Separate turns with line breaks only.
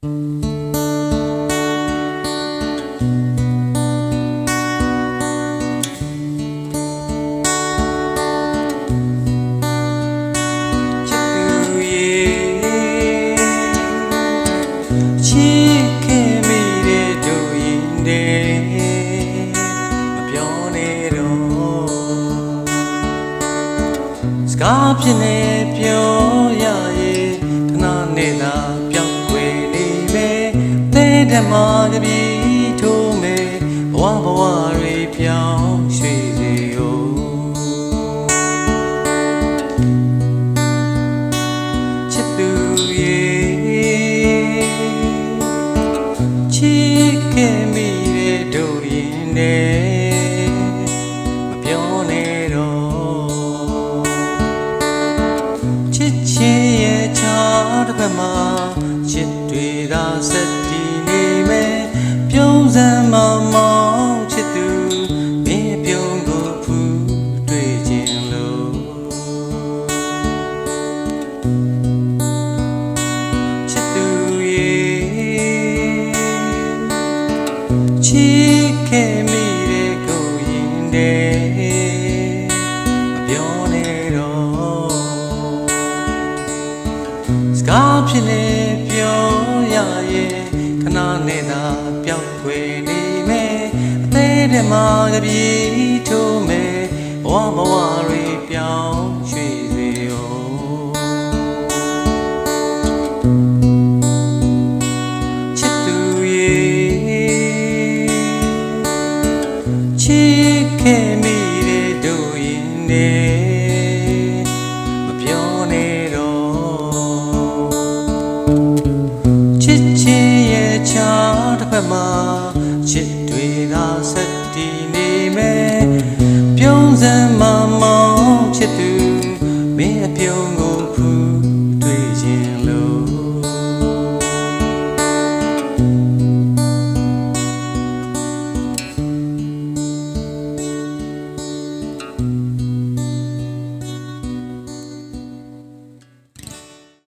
ကားဖြစ်နေပြောရရဲ့ခဏနဲ့သာပြောင်းွယ်နေမယ်တဲ့ဓမ္မကပီးထိုးမယ်ဘဝတွေပြောင်းရွှေ့စေရောချစ်သူရဲ့ချစ်ခဲ့မိတဲ့တို့ရင်နဲ့မပြောနဲ့ချင်းရဲ့ချာတစ်ဖက်မှာချစ်တွေသာဆက်တည်နေမယ်ပြုံးစမ်းမမောင်းချစ်သူမင်းပြုံးကိုဖူးတွေ့ခြင်းလို့ချစ်သူရဲ့ချစ်ခဲ့မိတဲ့ကိုရင်တဲ့မပြောနဲ့ကားဖြစ်နေပြောရရဲ့ခဏနဲ့သာပြောင်းွယ်နေမယ်အသေးတည်းမှာကပြေးထိုးမယ်ဘဝတွေပြောင်းရွှေ့စေရောချစ်သူရဲ့ချစ်ခဲ့မိတဲ့တို့ရင်နဲ့မပြောနဲ့ချစ်ချင်းရဲ့ချာတစ်ဖက်မှာ